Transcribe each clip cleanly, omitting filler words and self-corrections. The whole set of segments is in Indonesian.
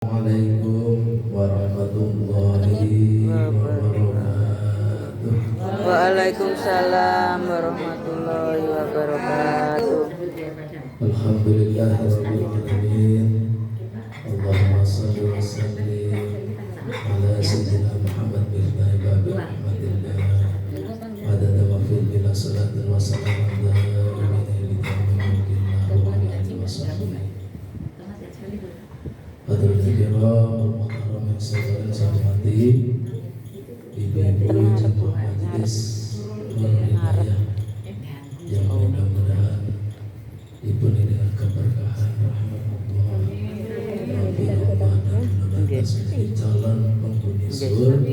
Assalamualaikum warahmatullahi wabarakatuh. Waalaikumsalam warahmatullahi wabarakatuh. Alhamdulillahirabbil alamin. Allahumma shalli wa sallim ala sayyidina Muhammad bin babi rahmatillah. Adada ma fil bila salatin wa salam ala nabiyyina wa alihi wa sahbihi. Hadirin kiram, muhtaram yang saya hormati, ibu-ibu jemaah majelis Hidayah yang mudah-mudahan dipenuhi dengan keberkahan rahmat Allah, Rabbi Allah dan melantas menjadi calon penghuni surga.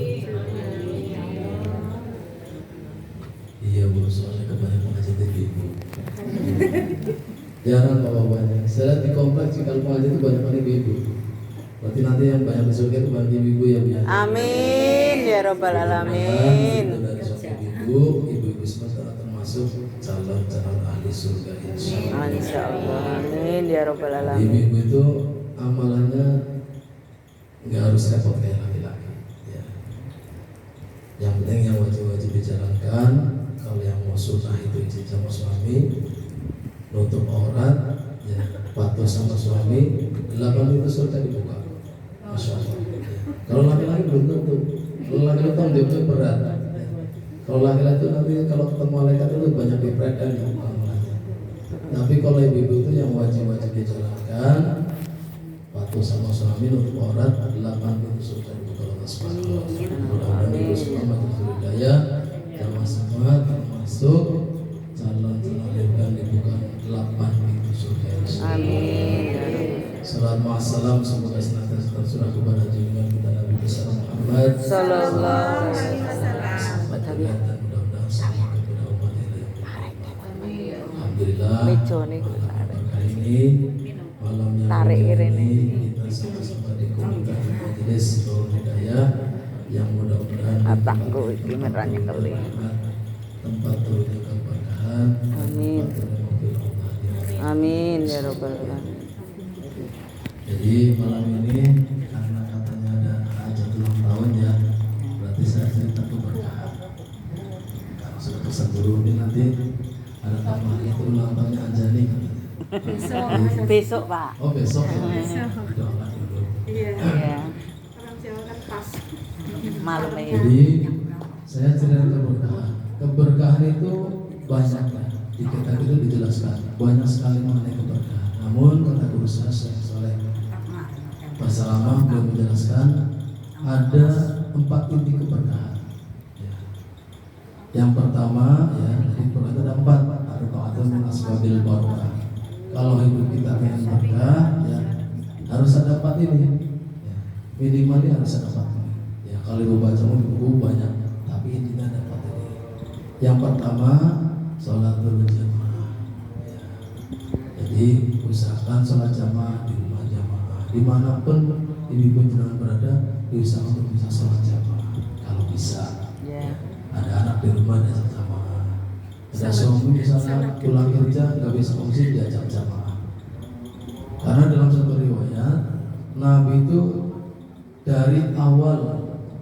Iya bu, soalnya kebanyakan mengajar ibu. Jarang bawa-bawanya. Saya lihat di kompleks kalau mengajar itu banyak ibu-ibu. Berarti nanti yang banyak masuk itu banyak ibu-ibu yang biasa. Amin ya robbal alamin. Dari suatu ibu-ibu semua termasuk calon ahli surga Insyaallah. Amin ya robbal alamin. Ibu-ibu itu amalannya nggak harus repot kayak laki-laki. Ya. Yang penting yang wajib-wajib dijalankan. Kalau yang mau sunnah itu izin sama suami, nutup aurat, ya, patuh sama suami, 8 pintu surga dibuka. Masya Allah. Kalau laki-laki belum tentu. Kalau laki-laki itu berat. Kalau laki-laki itu nanti kalau ketemu malaikat itu banyak diprekan ya. Tapi kalau ibu-ibu itu yang wajib-wajib dijalankan, patuh sama suami, nutup aurat, 8 pintu surga dibuka oleh Allah Subhanahu wa taala. Mudah-mudahan ibu semua majelis hidayah, jamaah semua termasuk calon-calon yang dibuka 8 pintu surga. Amin. Salam wassalam semoga senantiasa tercurah kepada junjungan kita Nabi besar Muhammad Sallallahu alaihi wasallam. dan mudah-mudahan sama kepada umat ini. Alhamdulillah. Berkah ini malam yang ini kita sama-sama dikumpulkan di majelis Nurul Hidayah yang mudah-mudahan tempat turunnya keberkahan. Amin. Amin ya robbal alamin. Jadi malam ini karena katanya ada hajat ulang tahun ya, berarti saya cerita keberkahan. Kalau sudah pesan guru ini nanti ada tambahan itu ulang tahunnya Anjani. Besok Pak. Oh besok. Doakan dulu. Iya. Orang Jawa kan pas. Malam ini. Jadi saya cerita keberkahan. Keberkahan itu banyak ya. Di kitab itu dijelaskan banyak sekali mengenai keberkahan. Namun kata guru saya Syekh Saleh bahasa lama belum menjelaskan ada 4 inti keberkahan. Ya. Yang pertama ya dari Quran ada 4 ada ta'atul min asbabil barakah. Kalau hidup kita pengen berkah ya harus ada 4 ini. Ya. Minimalnya harus ada 4 ini. Ya kalau ibu baca buku banyak tapi intinya ada 4 ini. Yang pertama sholat berjamaah. Ya. Jadi usahakan sholat jamaah di rumah jamaah dimanapun ibu jenengan berada diusahakan untuk bisa sholat jamaah kalau bisa. Ya. Ada anak di rumah diajak jamaah. Ada suami misalnya pulang kerja nggak bisa fungsi diajak jamaah. Karena dalam satu riwayat Nabi itu dari awal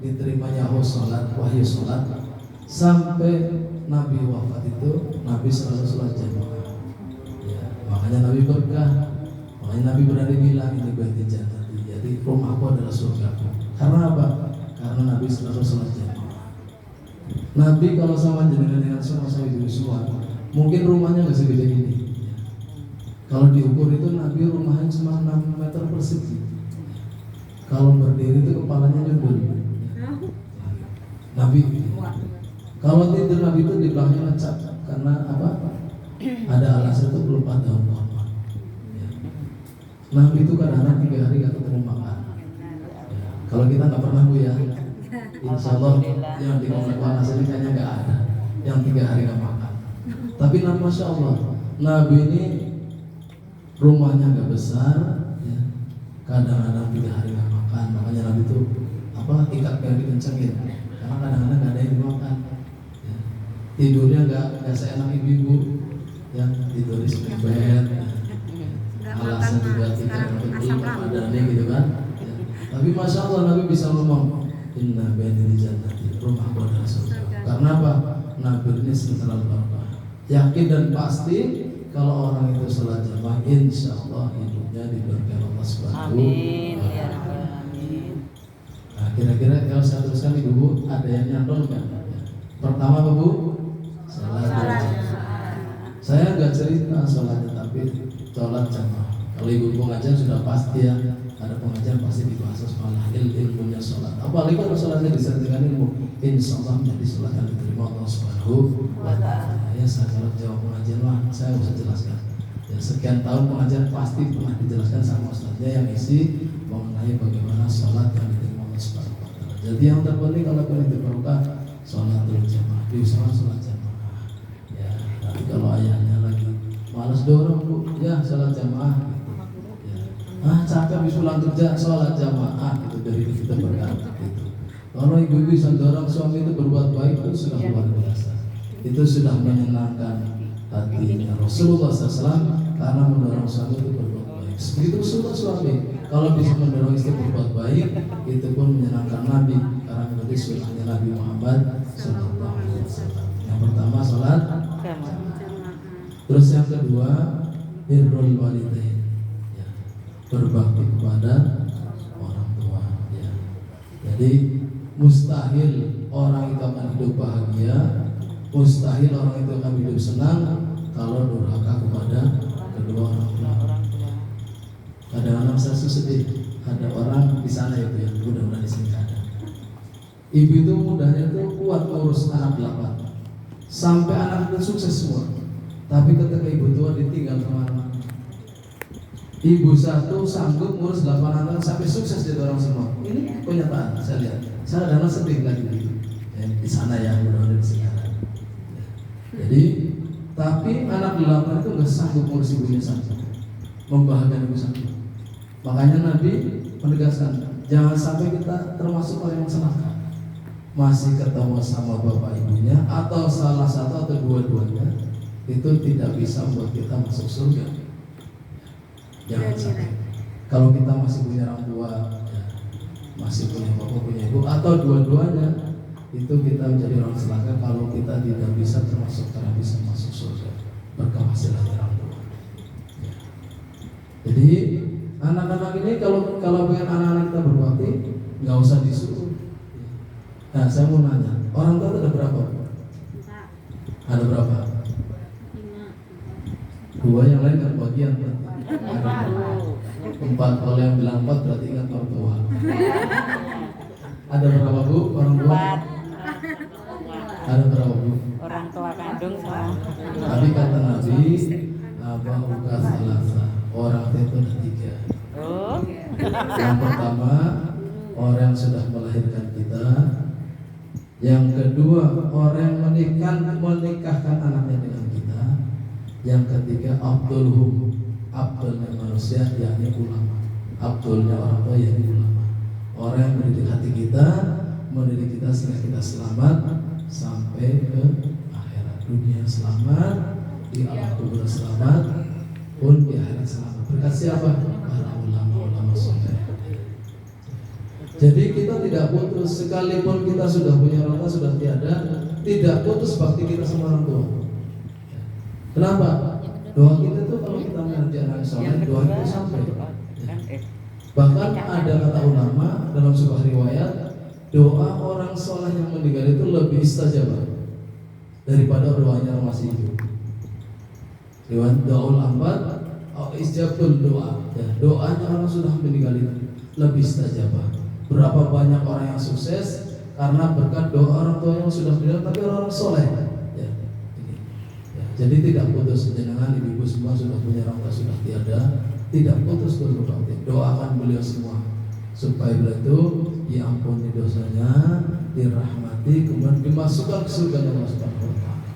diterimanya wahyu sholat sampai Nabi wafat itu Nabi selalu sholat jamaah. Ya, makanya Nabi berkah. Makanya Nabi berani bilang ini baiti jannati. Jadi rumahku adalah surgaku. Karena apa? Karena Nabi selalu sholat jamaah. Nabi kalau sama dengan sama-sama ibu semua, mungkin rumahnya nggak segede ini. Kalau diukur itu Nabi rumahnya cuma 6 meter persegi. Kalau berdiri itu kepalanya nyundul. Nabi. Kalau tidur Nabi itu di belakangnya lecak karena apa? Ada alasan itu belum ada hormat. Ya. Nabi itu kadang-kadang 3 hari nggak ketemu makan. Ya. Kalau kita nggak pernah bu ya, insya Allah yang di komplek panas ini kayaknya nggak ada yang 3 hari nggak makan. Tapi masya Allah, Nabi ini rumahnya nggak besar, ya. Kadang-kadang 3 hari nggak makan, makanya Nabi itu apa ikat yang dikencengin, karena kadang-kadang nggak ada yang dimakan. Tidurnya nggak seenak ibu-ibu yang tidur di seperbet, alasan juga tidak untuk badannya gitu kan. Tapi masya Allah Nabi bisa ngomong inna bainil jannati, rumahku adalah surga. Karena apa? Nabi ini selalu berkata yakin dan pasti kalau orang itu sholat jamaah, insya Allah hidupnya diberkahi Allah Subhanahu. Amin ya Rabbal Alamin. Nah, kira-kira kalau saya teruskan ibu ada yang nyantol kan? Pertama apa bu? Sholat jamaah. Saya nggak cerita sholatnya tapi sholat jamaah. Kalau ibu pengajian sudah pasti ya, ada pengajian pasti dibahas malah ilmunya sholat. Apalagi kalau sholatnya disertai ilmu, insya Allah menjadi sholat yang diterima Allah Subhanahu wa Ta'ala. Ya saya kalau jawab pengajian lah, saya bisa jelaskan. Ya sekian tahun pengajian pasti pernah dijelaskan sama ustaznya yang isi mengenai bagaimana sholat yang diterima Allah Subhanahu wa Ta'ala. Jadi yang terpenting kalau kalian diperlukan sholat jamaah, diusahakan sholat jamaah. Ya, tapi kalau ayahnya lagi malas dorong bu, ya sholat jamaah. Capek habis pulang kerja sholat jamaah itu dari kita berkata itu. Kalau ibu bisa dorong suami itu berbuat baik itu sudah luar biasa. Itu sudah menyenangkan hatinya Rasulullah SAW karena mendorong suami itu berbuat baik. Begitu suami kalau bisa mendorong istri berbuat baik itu pun menyenangkan Nabi karena menjadi sunnahnya Nabi Muhammad SAW. Yang pertama sholat jamaah. Terus yang kedua birrul walidain, berbakti kepada orang tua ya. Jadi mustahil orang itu akan hidup bahagia, mustahil orang itu akan hidup senang kalau durhaka kepada kedua orang tua. Kadang-kadang saya sedih, ada orang di sana itu yang mudah-mudahan di sini ada. Ibu itu mudahnya itu kuat ngurus anak 8 sampai anak itu sukses semua. Tapi ketika ibu tua ditinggal sama anak, ibu satu sanggup ngurus 8 anak sampai sukses jadi orang semua. Ini kenyataan saya lihat. Saya kadang sedih lagi di sana ya, mudah-mudahan di sini ada. Jadi, tapi anak 8 itu nggak sanggup ngurus ibunya satu, membahagiakan ibu satu. Makanya Nabi menegaskan, jangan sampai kita termasuk orang yang celaka. Masih ketemu sama bapak ibunya atau salah satu atau dua-duanya, itu tidak bisa membuat kita masuk surga. Jangan sampai. Kalau kita masih punya orang tua, ya, masih punya bapak, punya ibu, atau dua-duanya, itu kita menjadi orang celaka kalau kita tidak bisa termasuk karena bisa masuk surga berkah hasil orang tua. Ya. Jadi anak-anak ini kalau pengen anak-anak kita berbakti, nggak usah disuruh. Nah, saya mau nanya, orang tua ada berapa? Ada berapa? 2, yang lain kan bagian. 4, kalau yang bilang 4 berarti ingat orang tua. Ada berapa bu orang tua? 4. Ada berapa bu? Orang tua kandung sama. Tapi kata Nabi, Abuka salasa, orang itu ada 3. Oh. Yang pertama orang yang sudah melahirkan kita. Yang kedua orang yang menikahkan anaknya dengan kita. Yang ketiga Abdulhum, Abdulnya manusia yakni ulama. Abdulnya orang tua yakni ulama. Orang yang mendidik hati kita, mendidik kita sehingga kita selamat sampai ke akhirat. Dunia selamat, di alam kubur selamat, pun di akhirat selamat. Berkat siapa? Para ulama-ulama soleh. Jadi kita tidak putus, sekalipun kita sudah punya orang tua, sudah tiada, tidak putus bakti kita sama orang tua. Kenapa? Doa kita tuh kalau kita mengaji anak soleh, doa itu sampai. Bahkan ada kata ulama dalam sebuah riwayat, doa orang soleh yang meninggal itu lebih istajabah daripada doanya orang masih hidup. Riwayat doaul ambat, istajabul doa. Ya, doanya orang sudah meninggal itu lebih istajabah. Berapa banyak orang yang sukses karena berkat doa orang tua yang sudah meninggal, tapi orang soleh. Ya, ini. Ya, jadi tidak putus. Jenengan ibu-ibu semua sudah punya orang tua sudah tiada, tidak putus terus berbakti. Doakan beliau semua supaya beliau itu diampuni dosanya, dirahmati, kemudian dimasukkan ke surga Allah Subhanahu wa Ta'ala.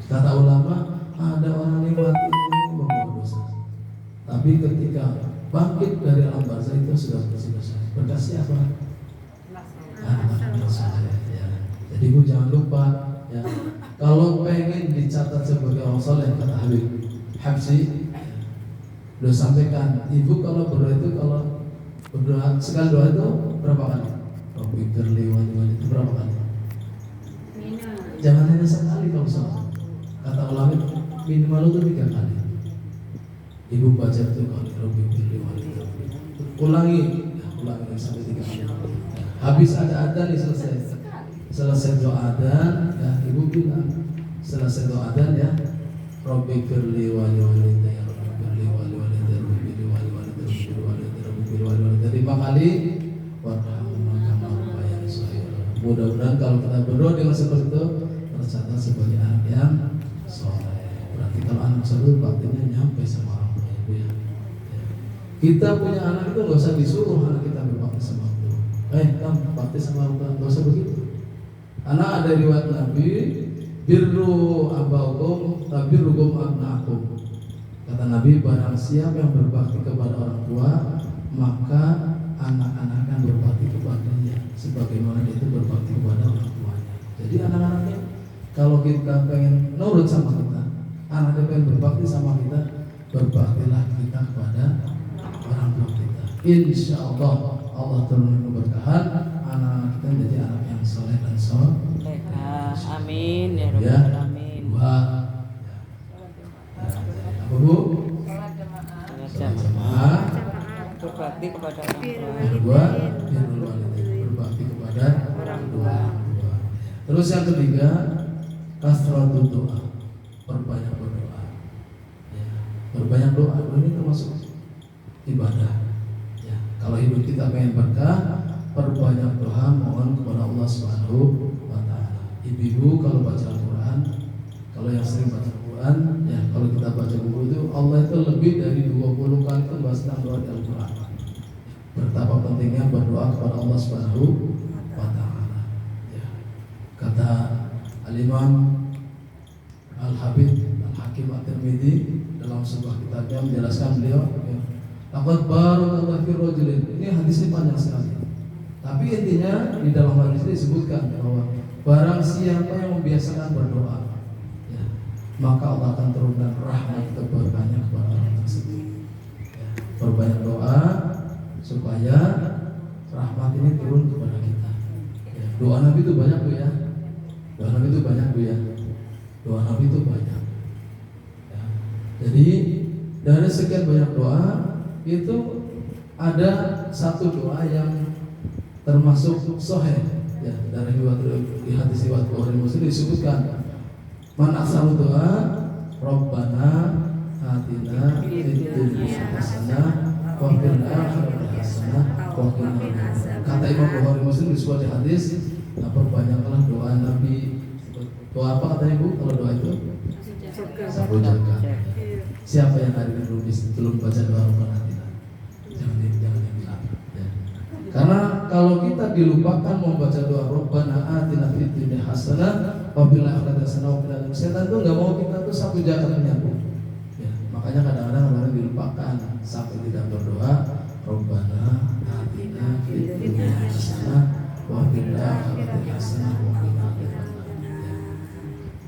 Kata ulama, ada orang yang mati membawa dosa, tapi ketika bangkit dari alam barzah itu sudah bersih dosa. Berkat siapa? Ya. Jadi ibu jangan lupa ya, kalau pengen dicatat sebagai orang soleh, kata Habib Habsi, udah sampaikan, ibu kalau berdoa itu kalau Berdoa sekali doa itu berapa kali? Rabbi firli wali itu berapa kali? Jangan hanya sekali kalau salah. Kata ulama minimal itu 3 kali. Ibu baca itu kali Rabbi firli wali. Ulangi sampai 3 kali. Habis ada adzan selesai doa adzan, ya ibu bilang selesai doa adzan ya Rabbi firli wali ya Rabbi firli wali ya Rabbi firli wali Rabbi firli wali 5 kali. Mudah-mudahan kalau kita berdoa dengan seperti itu tercatat sebagai anak yang soleh. Berarti kalau anak soleh baktinya nyampe sama orang tua ibu ya. Kita punya anak itu nggak usah disuruh anak kita berbakti sama orang tua. Kamu bakti sama orang tua, nggak usah begitu. Anak ada riwayat Nabi, birru abaukum, tabirrukum abnaakum. Kata Nabi, barang siapa yang berbakti kepada orang tua, maka anak-anak akan berbakti kepadanya sebagaimana dia itu berbakti kepada orang tuanya. Jadi anak-anaknya kalau kita pengen nurut sama kita, anaknya pengen berbakti sama kita, berbaktilah kita kepada orang tua kita. Insya Allah Allah turunkan keberkahan, anak-anak kita menjadi anak yang soleh dan soleh. Amin ya rabbal alamin. Dua. Apa bu? Jamaah. Berbakti kepada orang tua. Kedua, berbakti kepada orang tua. Terus yang ketiga, kasratul doa, perbanyak berdoa. Ya, perbanyak doa. Ini termasuk ibadah. Ya, kalau hidup kita pengen berkah, perbanyak doa, mohon kepada Allah Subhanahu wa Ta'ala. Ibu-ibu kalau baca Al-Quran, kalau yang sering baca Al-Quran, ya kalau kita baca buku itu, Allah itu lebih dari 20 kali membahas tentang doa di Al-Quran. Betapa pentingnya berdoa kepada Allah Subhanahu wa Ta'ala. Ya. Kata Al-Imam Al-Habib Al-Hakim At-Tirmidzi dalam sebuah kitabnya menjelaskan beliau, laqad barakallahu fi rajulin. Ini hadisnya panjang sekali. Tapi intinya di dalam hadis ini disebutkan bahwa barang siapa yang membiasakan berdoa, ya, maka Allah akan turunkan rahmat keberkahannya kepada orang tersebut. Ya, perbanyak doa supaya rahmat ini turun kepada kita. Ya, doa Nabi itu banyak bu ya. Doa Nabi itu banyak bu ya. Doa Nabi itu banyak. Ya, jadi dari sekian banyak doa itu ada satu doa yang termasuk sahih ya, dari hadis riwayat Bukhari Muslim disebutkan man aksaru doa Rabbana atina fid dunya hasanah wa fil akhirati hasanah wa qina adzabannar. Kata Imam Bukhari Muslim di sebuah hadis, perbanyaklah doa Nabi. Doa apa kata Ibu kalau doa itu? Sabu jaga. Siapa yang hari ini belum baca doa Rabbana atina? Jangan bilang. Ya. Karena kalau kita dilupakan membaca doa Rabbana atina fid dunya hasanah wa fil akhirati hasanah wa qina adzabannar, setan itu enggak mau kita tuh sapu jagat menyambung. Ya, makanya kadang-kadang orang dilupakan sampai tidak berdoa Rabbana atina fid dunya hasanah wa fil akhirati hasanah wa qina adzabannar.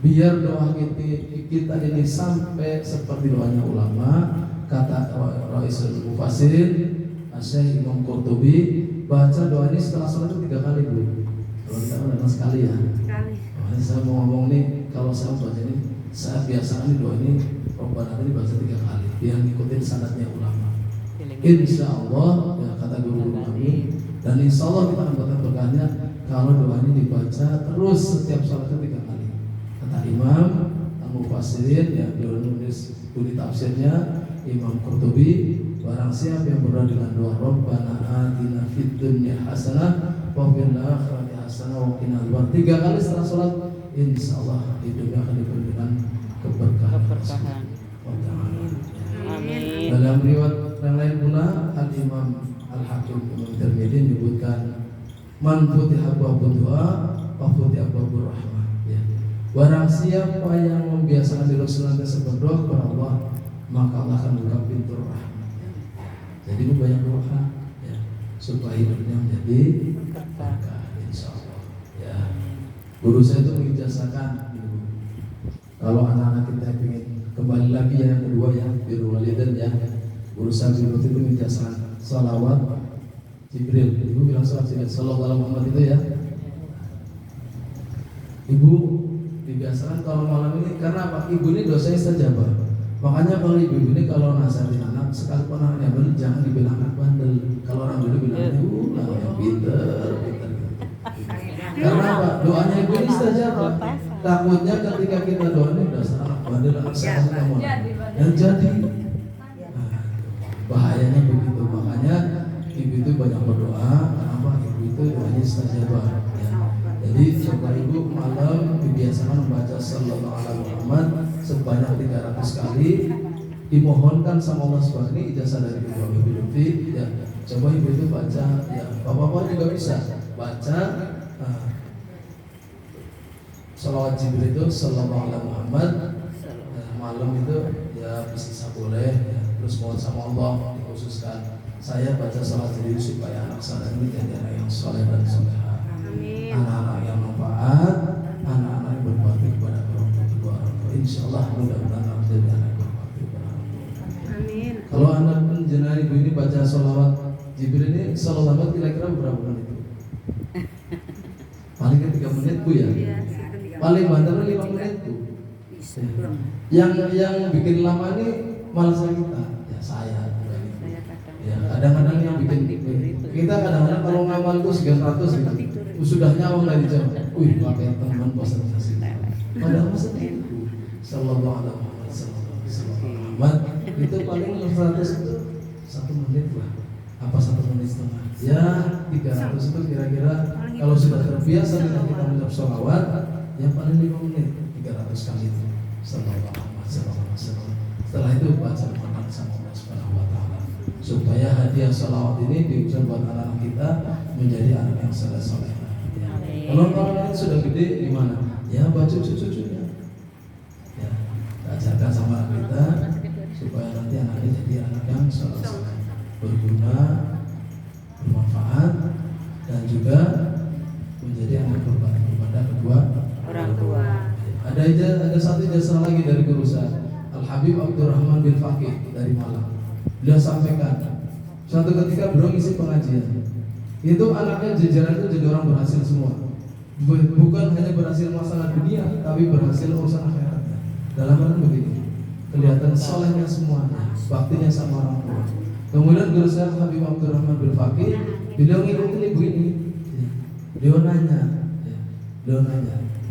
Biar doa kita ini sampai seperti doanya ulama, kata Ra'isul Mufassir Syekh Imam Qurtubi, baca doa ini setelah sholat itu 3 kali bu. Kalau kita kan sekali ya. Sekali. Ini saya mau ngomong nih, kalau saya baca ini, saya biasakan doa ini Rabbana ini baca 3 kali, biar ngikutin sanadnya ulama. Insya Allah ya kata guru kami, dan insya Allah kita akan dapat berkahnya kalau doa ini dibaca terus setiap sholat itu 3 kali. Kata Imam Al-Mufassirin ya, beliau nulis bunyi tafsirnya Imam Qurtubi, barang siapa yang berdoa dengan doa Rabbana atina fid dunya hasanah wa fil akhirati hasanah wa qina adzabannar 3 kali setelah sholat, insyaallah hidupnya akan diberikan keberkahan. Amin. Dalam riwayat yang lain pula Al-Imam Al-Hakim Imam Tirmidzi menyebutkan man futiha babud doa wa futiha babur rahmah. Ya. Barang siapa yang membiasakan diri senantiasa berdoa kepada Allah, maka Allah akan buka pintu rahmat. Jadi itu banyak doa ya, supaya hidupnya menjadi berkah insyaallah. Ya. Guru saya itu mengijazakan kalau anak-anak kita ingin kembali lagi yang kedua ya, birrul walidain ya. Guru saya itu mengijazakan salawat Jibril. Ibu bilang sholat Jibril. Sallallahu Muhammad itu ya. Ibu dibiasakan kalau malam ini karena apa? Ibu ini dosanya istajabah. Makanya kalau ibu ini kalau nasihatin anak sekalipun anaknya bandel jangan dibilang anak bandel. Kalau orang dulu bilangnya yang pinter. Karena apa? Doanya ibu ini istajabah. Takutnya ketika kita doa ini dasar anak bandel anak salah kamu. Dan jadi bahayanya begitu. Makanya ibu itu banyak berdoa. Kenapa? Ibu itu doanya istajabah. Jadi coba ibu malam dibiasakan membaca sallallahu alaihi Muhammad sebanyak 300 kali, dimohonkan sama Allah Subhanahu ini ijazah dari Ibu Lutfi ya. Coba ibu itu baca ya, bapak-bapak juga bisa baca salawat Jibril itu sallallahu alaihi Muhammad malam itu ya bisa boleh ya. Terus mohon sama Allah dikhususkan saya baca salawat Jibril supaya anak saya ini jadi anak yang soleh dan soleha. Anak-anak yang manfaat, anak-anak yang berbakti kepada orang tua. Insyaallah mudah-mudahan anak jadi anak yang berbakti kepada orang tua. Amin. Kalau anak penjenengan ibu ini baca sholawat Jibril ini sholawat kira-kira berapa menit itu? Paling 3 menit bu ya? Paling banter 5 menit bu. Yang bikin lama ini malah kita, ya saya. Ya kadang-kadang yang bikin kita kadang-kadang kalau ngamal itu 300 gitu. Sudah nyawa nggak dijawab. Wih, pakai teman konsentrasi. Padahal masa itu sallallahu alaihi Muhammad itu paling 100 itu 1 menit lah. Apa 1 menit setengah? Ya 300 itu kira-kira kalau sudah terbiasa dengan kita mengucap sholawat ya paling 5 menit 300 kali itu. Sallallahu alaihi wasallam. Setelah itu baca Quran sama Allah Subhanahu wa taala supaya hadiah sholawat ini diucap buat anak-anak kita menjadi anak yang soleh-soleh. Kalau orang sudah gede gimana? Ya baca cucu-cucunya. Ya, ajarkan sama anak kita supaya nanti anaknya jadi anak yang soleh, berguna, bermanfaat, dan juga menjadi anak berbakti kepada kedua orang tua. Ada satu ijazah lagi dari guru saya, Al Habib Abdurrahman bin Faqih dari Malang. Beliau sampaikan suatu ketika beliau ngisi pengajian. Itu anaknya jajaran itu jadi orang berhasil semua. Bukan hanya berhasil masalah dunia, tapi berhasil urusan akhiratnya. Dalam arti begini, kelihatan solehnya semuanya, baktinya sama orang tua. Kemudian guru saya Habib Abdurrahman bin Faqih, beliau ngikutin ibu ini. Beliau nanya,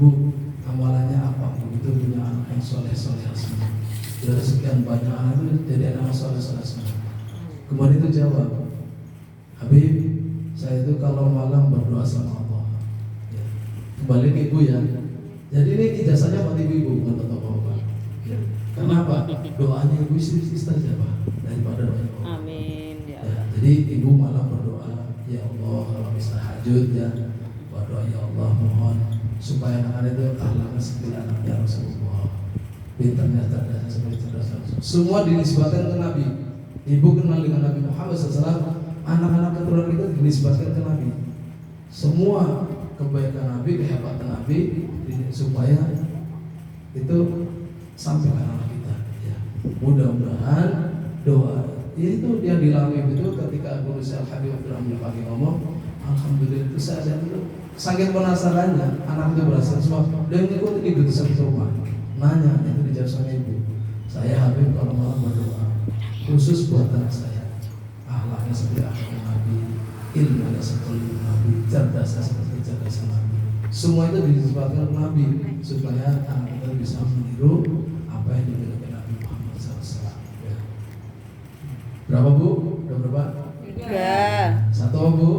Bu, amalannya apa? Itu punya anak yang soleh semua. Dari sekian banyak anak itu jadi anak soleh semua. Kemudian itu jawab, Habib, saya itu kalau malam berdoa sama Allah. Kembali ke ibu ya. Jadi ini ijazahnya buat ibu bukan untuk bapak. Kenapa? Doanya ibu istajabah daripada doa bapak. Amin ya. Jadi ibu malam berdoa, ya Allah kalau bisa hajud ya, berdoa ya Allah mohon supaya anak-anak itu akhlaknya seperti anaknya Rasulullah, pintarnya cerdasnya seperti cerdas Rasul. Semua dinisbatkan ke Nabi. Ibu kenal dengan Nabi Muhammad SAW, anak-anak keturunan kita dinisbatkan ke Nabi. Semua kebaikan Nabi, kehebatan Nabi supaya itu sampai ke anak kita ya. Mudah-mudahan doa itu yang dilalui itu ketika guru saya Habib Abdurrahman pagi ngomong alhamdulillah itu saya itu saking penasarannya anak itu berhasil semua dan ngikutin ibu itu sampai rumah nanya itu dijawab sama ibu saya Habib kalau malam berdoa khusus buat anak saya akhlaknya seperti akhlak Nabi, ilmunya seperti Nabi, cerdasnya seperti cerdas Nabi. Semua itu disebutkan Nabi supaya anak kita bisa meniru apa yang dimiliki Nabi Muhammad SAW. Ya. Berapa bu? Udah berapa? 3. 1 bu?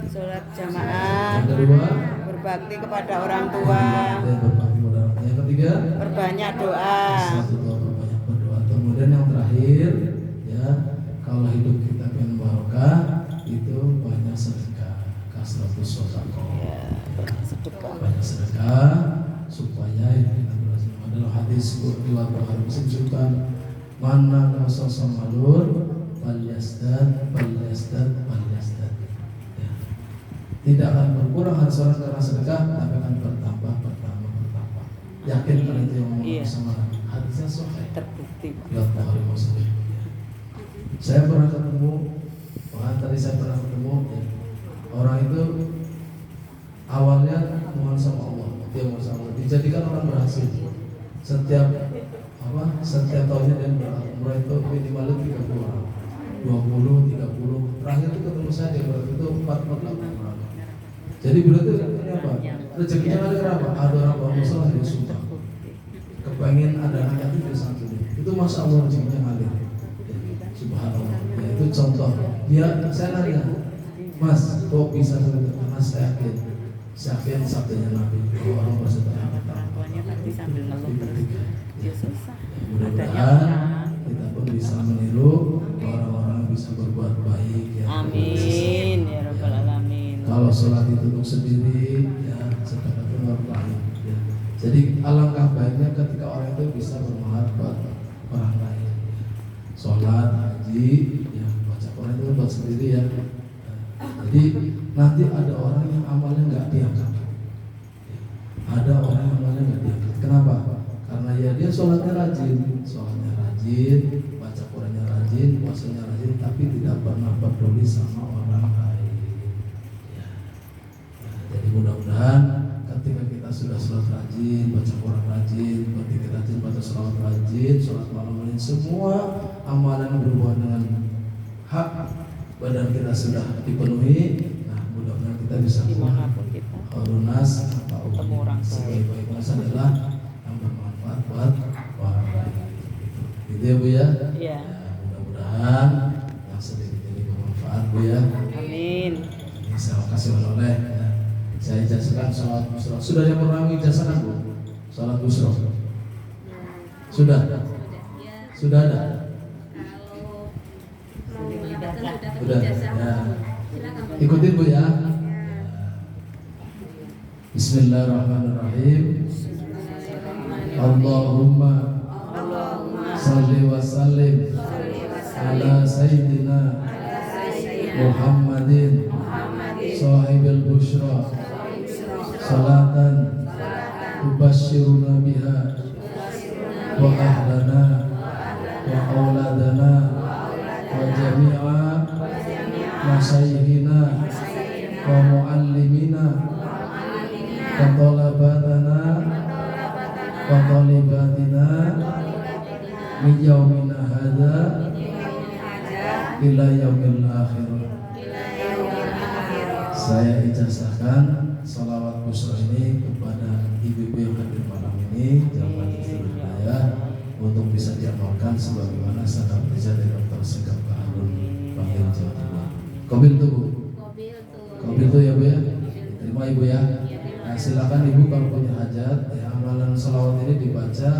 Sholat jamaah. Yang kedua? Berbakti kepada orang tua. Berbakti kepada orang tua. Yang ketiga? Perbanyak doa. Satu doa perbanyak berdoa. Kemudian yang terakhir ya kalau hidup kita pengen barokah itu banyak sedekah, kasratus sedekah. Ya, sedekah. Banyak sedekah supaya kita berhasil. Dalam hadis riwayat Bukhari Muslim disebutkan mana nasasa malur fal yasdad. Ya. Tidak akan berkurang harta orang karena sedekah, tapi akan bertambah. Yakin kalau itu yang ngomong sama hadisnya sahih. Terbukti. Riwayat Bukhari Muslim. Saya pernah ketemu pengantar tadi saya pernah ketemu ya, orang itu awalnya mohon sama Allah, dia mohon sama Allah, dijadikan orang berhasil. Setiap tahunnya dia berumrah itu minimal 30 orang, 20, 30. Terakhir itu ketemu saya di berarti itu 48 orang. Jadi berarti apa? Rezekinya ada kenapa? Ada orang bermasalah dia sumpah. Kepengen ada anak yatim dia santuni. Itu masya Allah rezekinya ngalir. Subhanallah. Ya, itu contoh. Saya nanya, Mas, kok bisa seperti itu? Mas, saya yakin sabdanya Nabi. Kalau orang bersedekah Orang tuanya tadi sambil ngeluh terus. Ya susah. Mudah-mudahan kita pun bisa meniru orang-orang yang bisa berbuat baik ya. Amin ya rabbal alamin. Kalau sholat itu untuk sendiri ya sedekah itu luar baik ya. Jadi alangkah baiknya ketika orang itu bisa bermanfaat buat orang lain. Sholat, haji, ya baca Quran itu buat sendiri ya. Jadi nanti ada orang yang amalnya nggak diangkat. Ada orang yang amalnya nggak diangkat. Kenapa? Karena ya dia sholatnya rajin, baca Qurannya rajin, puasanya rajin, tapi tidak pernah peduli sama orang lain. Ya. Jadi mudah-mudahan ketika kita sudah sholat rajin, baca Quran rajin, ketika rajin baca sholat rajin, sholat malam rajin, semua amalan yang berhubungan dengan hak badan kita sudah dipenuhi. Nah, mudah-mudahan kita bisa Dimanapun kita Harunas atau ketemu orang baik. sebaik-baik mas adalah yang bermanfaat buat orang lain. Gitu ya Bu ya. Iya. Mudah-mudahan yang sedikit ini bermanfaat Bu ya. Amin. Ini saya kasih oleh ya. Saya ijazahkan sholat busro. Sudah yang pernah ijazahkan Bu? Sholat busro. Sudah. Sudah ada. Sudah. Ya. Ikutin Bu ya. Bismillahirrahmanirrahim. Allahumma salli wa sallim ala sayyidina Muhammadin sahibil bushra salatan tubashshiruna biha wa ahlana wa auladana wa jami'a masyayihina wa muallimina wa talabatana wa talibatina min yaumina hadza ila yaumil akhir. Saya ijazahkan salawat busra ini kepada ibu-ibu yang hadir malam ini, jamaah Hidayah, untuk bisa diamalkan sebagaimana sanad kerja dari Dr. Segaf Harun Bangil Jawa Timur. Qabil tuh Bu. Qabil tuh ya Bu ya. Terima Ibu ya. Nah, silakan Ibu kalau punya hajat, ya, amalan salawat ini dibaca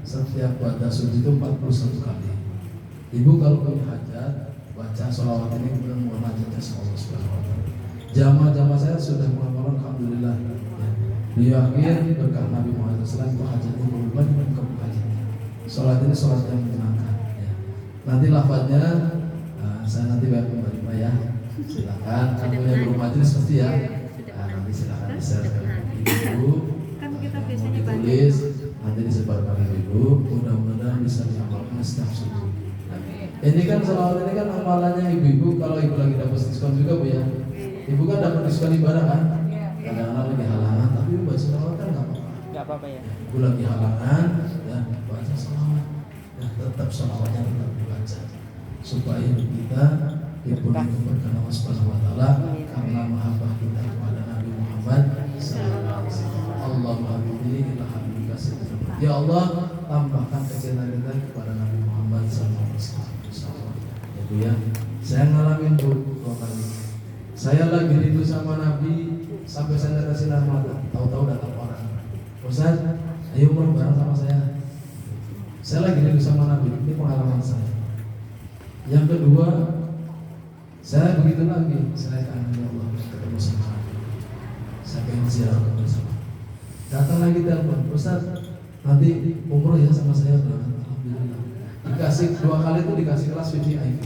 setiap baca suci itu 41 kali. Ibu kalau punya hajat, baca salawat ini kemudian mohon hajatnya sama Allah Subhanahu wa taala. Jamaah-jamaah saya sudah mengamalkan alhamdulillah. Ya. Diyakin berkah Nabi Muhammad SAW itu hajatnya berubah dengan hajatnya. Salat ini salat yang menyenangkan. Ya. Nanti lafadznya saya nanti bayar kembali Pak ya. Silakan. Kamu yang belum majelis pasti ya. Nanti silakan di-share ke Ibu. Kan kita biasanya tulis, nanti disebarkan ke Ibu. Mudah-mudahan bisa diamalkan setiap subuh. Ini kan selawat ini kan amalannya ibu-ibu. Kalau ibu lagi dapat diskon juga Bu ya. Ibu kan dapat diskon ibadah kan? Kadang-kadang lagi halangan, tapi ibu baca selawat kan nggak apa-apa. Nggak apa-apa ya. Ibu lagi halangan, ya baca selawat. Ya tetap selawatnya tetap dibaca supaya kita dipenuhi keberkahan Allah Subhanahu wa taala karena mahabbah kita kepada Nabi Muhammad sallallahu alaihi wasallam. Allahumma habibni ila habibika sayyidina. Ya Allah, tambahkan kecintaan kita kepada Nabi Muhammad sallallahu alaihi wasallam. Ya Bu ya. Saya ngalamin Bu dua kali. Saya lagi rindu sama Nabi sampai saya kasih nama, tahu-tahu datang orang. Ustaz, ayo umroh bareng sama saya. Saya lagi rindu sama Nabi, ini pengalaman saya. Yang kedua, saya begitu lagi, saya kangen ya Allah ketemu sama Nabi. Saya pengen ziarah ketemu sama. Datang lagi telepon, Ustaz, nanti umroh ya sama saya berangkat. Alhamdulillah. Dikasih 2 kali itu dikasih kelas VIP.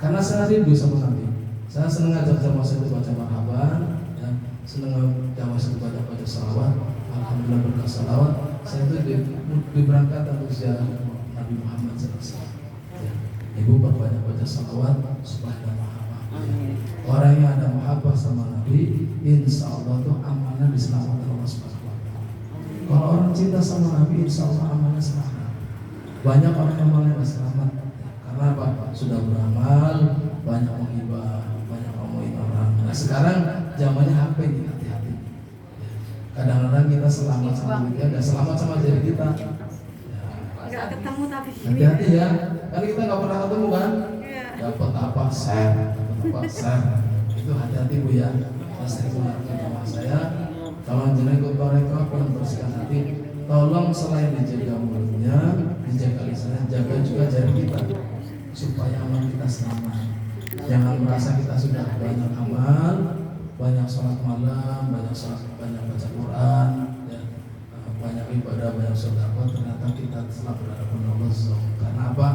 Karena saya rindu sama Nabi. Saya senang ngajak jamaah saya baca marhaban, ya. Senang jamaah saya baca salawat. Alhamdulillah berkah salawat. Saya itu diberangkatkan untuk ziarah Nabi Muhammad SAW. Ya. Ibu perbanyak baca salawat supaya ada mahabbah. Amin. Orang yang ada mahabbah sama Nabi, insya Allah tuh amalnya diselamatkan Allah Subhanahu wa Ta'ala. Kalau orang cinta sama Nabi, insya Allah amalnya selamat. Banyak orang yang amalnya nggak selamat, karena apa? Sudah beramal, banyak menghibah, banyak ngomongin orang. Nah sekarang zamannya HP nih, hati-hati. Kadang-kadang kita selamat sama dia, nggak selamat sama diri kita. Nggak ketemu tapi Hati-hati ya, kan kita nggak pernah ketemu kan? Iya. Dapat apa share, dapat apa share. Itu hati-hati Bu ya. Saya sering mengatakan sama saya, kalau jenengan ikut mereka yang bersihkan hati, tolong selain dijaga mulutnya, dijaga lisannya, jaga juga jari kita supaya amal kita selamat. Jangan merasa kita sudah banyak amal, banyak sholat malam, banyak baca Quran, ya, banyak ibadah, banyak sedekah, ternyata kita telah berhadapan Allah SWT. Karena apa?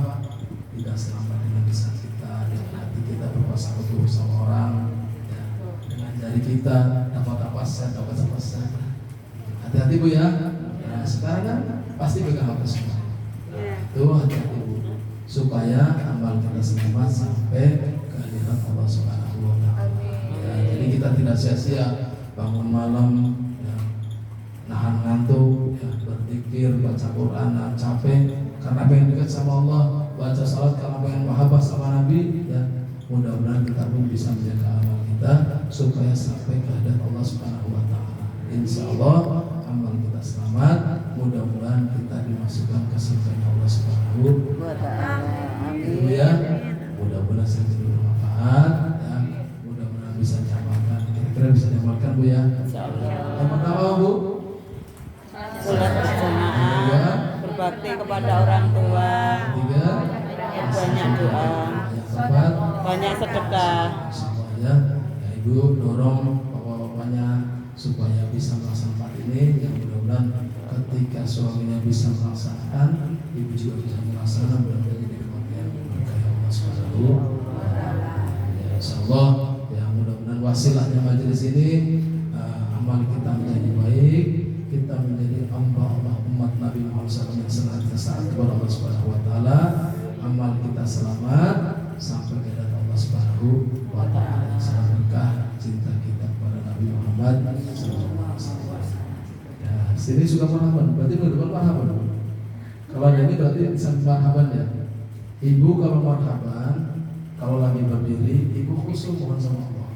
Tidak selamat dengan lisan kita, dengan hati kita berpasangan buruk sama orang, ya, dengan jari kita dapat apa saja, dapat apa saja. Hati-hati Bu ya. Nah, sekarang kan pasti pegang HP semua. Tuh hati-hati Bu, supaya amal kita selamat sampai ke hadirat Allah Subhanahu wa Ta'ala. Ya, jadi kita tidak sia-sia bangun malam, ya, nahan ngantuk, ya, berzikir, baca Quran, capek karena pengen dekat sama Allah, baca salat karena pengen mahabbah sama Nabi, ya. Mudah-mudahan kita pun bisa menjaga amal kita supaya sampai ke hadirat Allah Subhanahu wa Ta'ala. Insya Allah amal kita selamat, mudah-mudahan kita dimasukkan ke surga Allah Subhanahu wa Ta'ala. Amin ya. Mudah-mudahan saya jadi bermanfaat, ya. Mudah-mudahan bisa diamalkan. Kira-kira bisa diamalkan Bu ya. Insyaallah. Yang pertama Bu, Salat berjamaah, berbakti kepada orang tua, ketiga, banyak doa, yang keempat, banyak sedekah. supaya ya Ibu dorong bapak-bapaknya supaya bisa melaksanakan ini. Yang mudah-mudahan ketika suaminya bisa melaksanakan, ibu juga bisa melaksanakan, mudah-mudahan jadi keluarga yang berkah Allah Subhanahu wa Ta'ala. Ya insyaallah, ya mudah-mudahan wasilahnya majelis ini, amal kita menjadi baik, kita menjadi hamba Allah umat Nabi Muhammad SAW yang senantiasa taat kepada Allah Subhanahu wa Ta'ala. Amal kita selamat sampai ke hadirat Allah Subhanahu wa Ta'ala. Salam berkah cinta kita kepada Nabi Muhammad SAW. Ya, sini suka marhaban, berarti minggu depan marhaban. Kalau ada ini berarti bisa marhaban ya. Ibu kalau marhaban, kalau lagi berdiri, ibu khusyuk mohon sama Allah.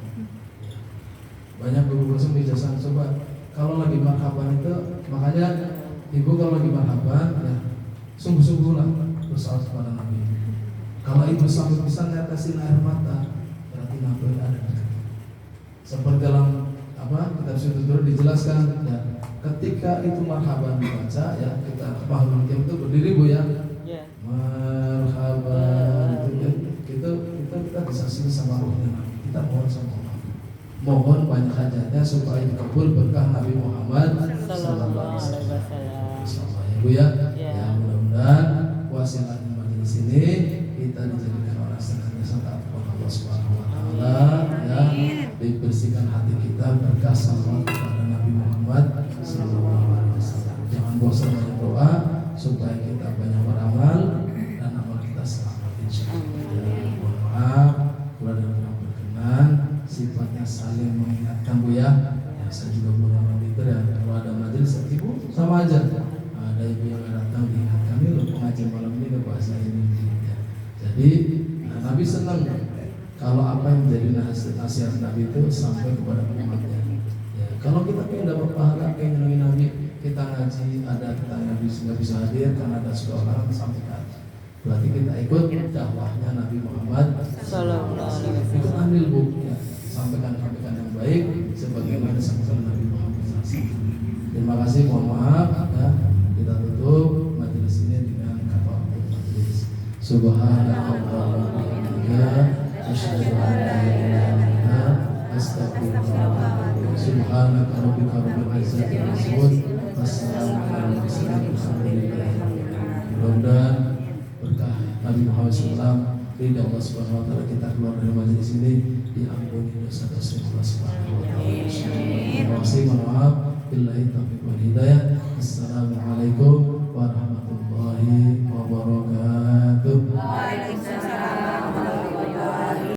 Banyak guru khusyuk di jasa coba. Kalau lagi marhaban itu, makanya ibu kalau lagi marhaban, ya sungguh-sungguhlah bersalawat kepada Nabi. Kalau ibu sampai bisa netesin air mata, berarti Nabi ada di situ. Seperti dalam kitab Sunnah dulu dijelaskan, ya, ketika itu marhaban dibaca, ya kita paham itu berdiri Bu ya. Marhaban itu kita disaksikan sama rohnya Nabi. Kita mohon sama Allah. Mohon banyak hajatnya supaya dikabul berkah Nabi Muhammad sallallahu alaihi wasallam. Ya Bu ya. Ya mudah-mudahan wasilahnya majelis ini kita dijadikan orang senantiasa taat kepada Allah Subhanahu wa Ta'ala, ya, dibersihkan hati kita berkah salawat kepada Nabi Muhammad sallallahu alaihi wasallam. Jangan bosan banyak doa supaya kita banyak beramal dan amal kita selamat insyaallah. Ya, mohon maaf kalau ada yang berkenan, sifatnya saling mengingatkan Bu ya. Ya saya juga belum orang itu ya. Kalau ada majelis ibu sama aja. Ada ibu yang datang diingatkan, ini loh pengajian malam ini ke bahasa ini. Ya. Jadi Nabi senang kalau apa yang menjadi nasihat Nabi itu sampai kepada umatnya. Ya, kalau kita pengen dapat pahala, pengen nyenengin Nabi, kita ngaji, ada kita Nabi nggak bisa hadir karena ada seorang sampaikan. Berarti kita ikut dakwahnya Nabi Muhammad sallallahu alaihi wasallam. Ikut ambil Bu, ya, sampaikan yang baik sebagaimana disampaikan Nabi Muhammad SAW. Terima kasih, mohon maaf, ya. Kita tutup majelis ini dengan kafaratul majelis. Subhanallah wa bihamdihi asyhadu an la ilaha illa anta astaghfirullah. Subhanaka rabbika rabbil izzati amma yasifun. Wassalamu ala mursalin walhamdulillahi rabbil alamin. Mudah-mudahan berkah Nabi Muhammad SAW, ridha Allah Subhanahu wa Ta'ala, kita keluar dari majelis ini diampuni dosa-dosa Allah Subhanahu wa Ta'ala. Terima kasih, mohon maaf. Billahi taufiq wal hidayah. Assalamualaikum warahmatullahi wabarakatuh.